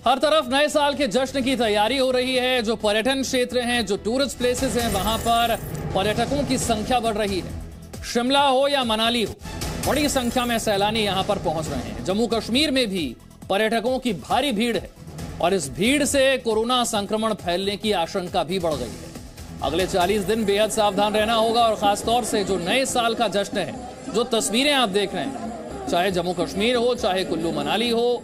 हर तरफ नए साल के जश्न की तैयारी हो रही है। जो पर्यटन क्षेत्र हैं, जो टूरिस्ट प्लेसेस हैं, वहां पर पर्यटकों की संख्या बढ़ रही है। शिमला हो या मनाली हो, बड़ी संख्या में सैलानी यहां पर पहुंच रहे हैं। जम्मू कश्मीर में भी पर्यटकों की भारी भीड़ है और इस भीड़ से कोरोना संक्रमण फैलने की आशंका भी बढ़ गई है। अगले 40 दिन बेहद सावधान रहना होगा और खासतौर से जो नए साल का जश्न है, जो तस्वीरें आप देख रहे हैं, चाहे जम्मू कश्मीर हो, चाहे कुल्लू मनाली हो,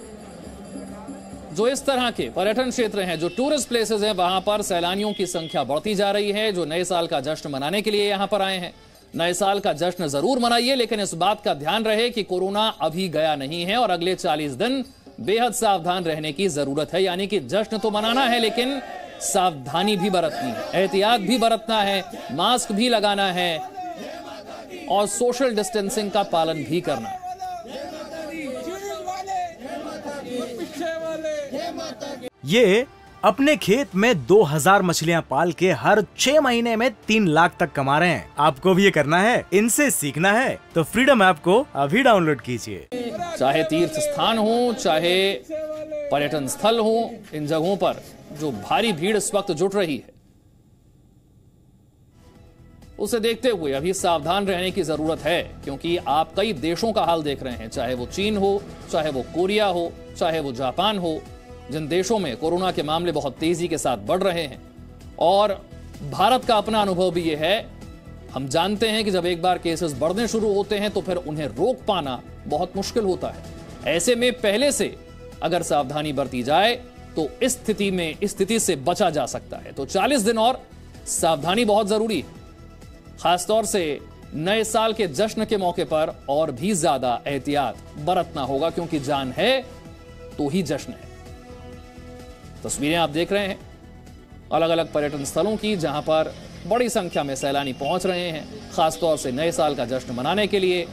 जो इस तरह के पर्यटन क्षेत्र हैं, जो टूरिस्ट प्लेसेस हैं, वहां पर सैलानियों की संख्या बढ़ती जा रही है। जो नए साल का जश्न मनाने के लिए यहां पर आए हैं। नए साल का जश्न जरूर मनाइए, लेकिन इस बात का ध्यान रहे कि कोरोना अभी गया नहीं है और अगले 40 दिन बेहद सावधान रहने की जरूरत है। यानी कि जश्न तो मनाना है, लेकिन सावधानी भी बरतनी है, एहतियात भी बरतना है, मास्क भी लगाना है और सोशल डिस्टेंसिंग का पालन भी करना है। ये अपने खेत में 2000 मछलियां पाल के हर 6 महीने में 3 लाख तक कमा रहे हैं। आपको भी ये करना है, इनसे सीखना है तो फ्रीडम ऐप को अभी डाउनलोड कीजिए। चाहे तीर्थ स्थान हो, चाहे पर्यटन स्थल हो, इन जगहों पर जो भारी भीड़ इस वक्त जुट रही है, उसे देखते हुए अभी सावधान रहने की जरूरत है। क्योंकि आप कई देशों का हाल देख रहे हैं, चाहे वो चीन हो, चाहे वो कोरिया हो, चाहे वो जापान हो, जिन देशों में कोरोना के मामले बहुत तेजी के साथ बढ़ रहे हैं। और भारत का अपना अनुभव भी यह है, हम जानते हैं कि जब एक बार केसेस बढ़ने शुरू होते हैं तो फिर उन्हें रोक पाना बहुत मुश्किल होता है। ऐसे में पहले से अगर सावधानी बरती जाए तो इस स्थिति से बचा जा सकता है। तो 40 दिन और सावधानी बहुत जरूरी है। खासतौर से नए साल के जश्न के मौके पर और भी ज्यादा एहतियात बरतना होगा, क्योंकि जान है तो ही जश्न है। तस्वीरें आप देख रहे हैं अलग अलग पर्यटन स्थलों की, जहां पर बड़ी संख्या में सैलानी पहुंच रहे हैं, खासतौर से नए साल का जश्न मनाने के लिए।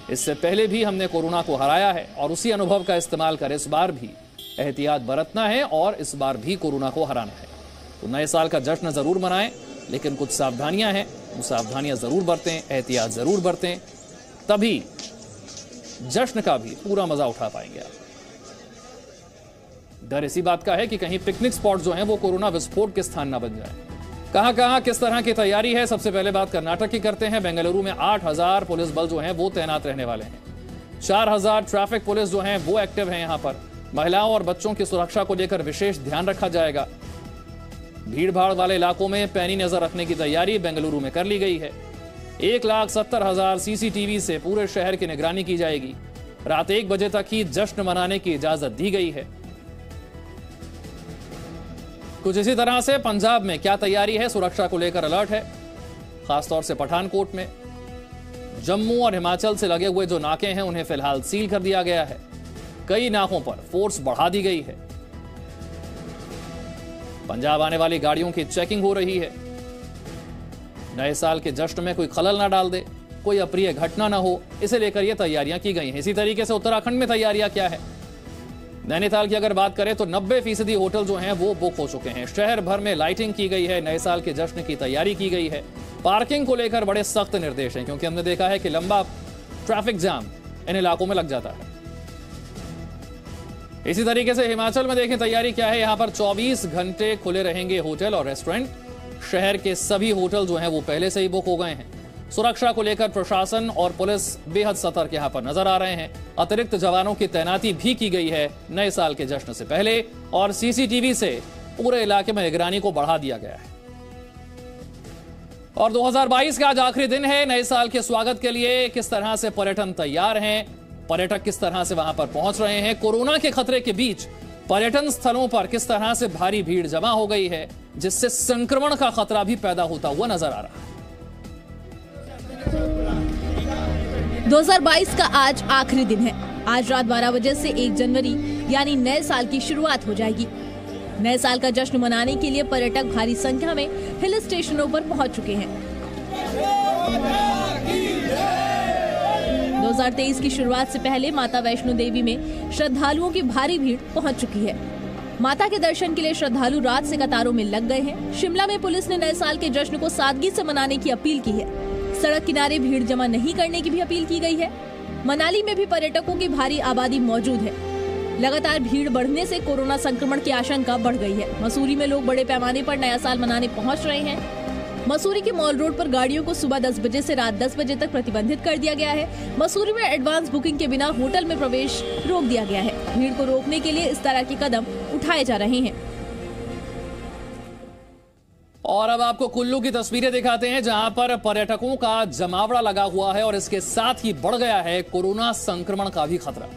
इससे पहले भी हमने कोरोना को हराया है और उसी अनुभव का इस्तेमाल कर इस बार भी एहतियात बरतना है और इस बार भी कोरोना को हराना है। तो नए साल का जश्न जरूर मनाएं, लेकिन कुछ सावधानियां हैं, वो सावधानियां जरूर बरतें, एहतियात जरूर बरतें, तभी जश्न का भी पूरा मजा उठा पाएंगे आप। डर इसी बात का है कि कहीं पिकनिक स्पॉट जो हैं वो कोरोना विस्फोट के स्थान न बन जाए। कहां किस तरह की तैयारी है, सबसे पहले बात कर्नाटक की करते हैं। बेंगलुरु में 8000 पुलिस बल जो हैं वो तैनात रहने वाले हैं। 4000 ट्रैफिक पुलिस जो हैं वो एक्टिव हैं। यहां पर महिलाओं और बच्चों की सुरक्षा को लेकर विशेष ध्यान रखा जाएगा। भीड़ भाड़ वाले इलाकों में पैनी नजर रखने की तैयारी बेंगलुरु में कर ली गई है। 1,70,000 सीसीटीवी से पूरे शहर की निगरानी की जाएगी। रात 1 बजे तक ही जश्न मनाने की इजाजत दी गई है। कुछ इसी तरह से पंजाब में क्या तैयारी है, सुरक्षा को लेकर अलर्ट है, खासतौर से पठानकोट में। जम्मू और हिमाचल से लगे हुए जो नाके हैं उन्हें फिलहाल सील कर दिया गया है। कई नाकों पर फोर्स बढ़ा दी गई है। पंजाब आने वाली गाड़ियों की चेकिंग हो रही है। नए साल के जश्न में कोई खलल ना डाल दे, कोई अप्रिय घटना ना हो, इसे लेकर यह तैयारियां की गई हैं। इसी तरीके से उत्तराखंड में तैयारियां क्या है, नैनीताल की अगर बात करें तो 90% होटल जो हैं वो बुक हो चुके हैं। शहर भर में लाइटिंग की गई है, नए साल के जश्न की तैयारी की गई है। पार्किंग को लेकर बड़े सख्त निर्देश हैं, क्योंकि हमने देखा है कि लंबा ट्रैफिक जाम इन इलाकों में लग जाता है। इसी तरीके से हिमाचल में देखें तैयारी क्या है। यहां पर 24 घंटे खुले रहेंगे होटल और रेस्टोरेंट। शहर के सभी होटल जो हैं वो पहले से ही बुक हो गए हैं। सुरक्षा को लेकर प्रशासन और पुलिस बेहद सतर्क यहां पर नजर आ रहे हैं। अतिरिक्त जवानों की तैनाती भी की गई है नए साल के जश्न से पहले, और सीसीटीवी से पूरे इलाके में निगरानी को बढ़ा दिया गया है। और 2022 का आज आखिरी दिन है। नए साल के स्वागत के लिए किस तरह से पर्यटन तैयार हैं, पर्यटक किस तरह से वहां पर पहुंच रहे हैं, कोरोना के खतरे के बीच पर्यटन स्थलों पर किस तरह से भारी भीड़ जमा हो गई है, जिससे संक्रमण का खतरा भी पैदा होता हुआ नजर आ रहा है। 2022 का आज आखिरी दिन है। आज रात 12 बजे से 1 जनवरी यानी नए साल की शुरुआत हो जाएगी। नए साल का जश्न मनाने के लिए पर्यटक भारी संख्या में हिल स्टेशनों पर पहुंच चुके हैं। 2023 की शुरुआत से पहले माता वैष्णो देवी में श्रद्धालुओं की भारी भीड़ पहुंच चुकी है। माता के दर्शन के लिए श्रद्धालु रात से कतारों में लग गए हैं। शिमला में पुलिस ने नए साल के जश्न को सादगी से मनाने की अपील की है। सड़क किनारे भीड़ जमा नहीं करने की भी अपील की गई है। मनाली में भी पर्यटकों की भारी आबादी मौजूद है। लगातार भीड़ बढ़ने से कोरोना संक्रमण की आशंका बढ़ गई है। मसूरी में लोग बड़े पैमाने पर नया साल मनाने पहुंच रहे हैं। मसूरी के मॉल रोड पर गाड़ियों को सुबह 10 बजे से रात 10 बजे तक प्रतिबंधित कर दिया गया है। मसूरी में एडवांस बुकिंग के बिना होटल में प्रवेश रोक दिया गया है। भीड़ को रोकने के लिए इस तरह के कदम उठाए जा रहे हैं। और अब आपको कुल्लू की तस्वीरें दिखाते हैं, जहां पर पर्यटकों का जमावड़ा लगा हुआ है और इसके साथ ही बढ़ गया है कोरोना संक्रमण का भी खतरा।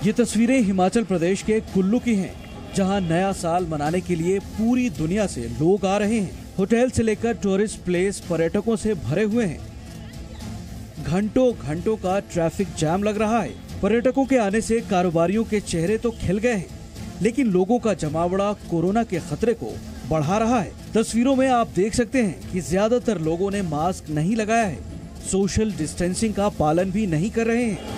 ये तस्वीरें हिमाचल प्रदेश के कुल्लू की हैं, जहां नया साल मनाने के लिए पूरी दुनिया से लोग आ रहे हैं। होटल से लेकर टूरिस्ट प्लेस पर्यटकों से भरे हुए हैं। घंटों घंटों का ट्रैफिक जाम लग रहा है। पर्यटकों के आने से कारोबारियों के चेहरे तो खिल गए हैं, लेकिन लोगों का जमावड़ा कोरोना के खतरे को बढ़ा रहा है। तस्वीरों में आप देख सकते हैं कि ज्यादातर लोगों ने मास्क नहीं लगाया है, सोशल डिस्टेंसिंग का पालन भी नहीं कर रहे हैं।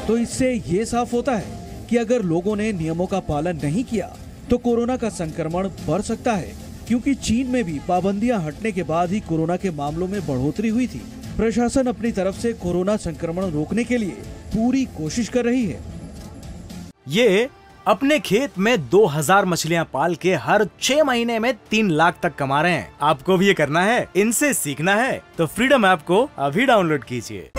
तो इससे ये साफ होता है कि अगर लोगों ने नियमों का पालन नहीं किया तो कोरोना का संक्रमण बढ़ सकता है, क्योंकि चीन में भी पाबंदियां हटने के बाद ही कोरोना के मामलों में बढ़ोतरी हुई थी। प्रशासन अपनी तरफ से कोरोना संक्रमण रोकने के लिए पूरी कोशिश कर रही है। ये अपने खेत में 2000 मछलियां पाल के हर 6 महीने में 3 लाख तक कमा रहे हैं। आपको भी ये करना है, इनसे सीखना है तो फ्रीडम ऐप को अभी डाउनलोड कीजिए।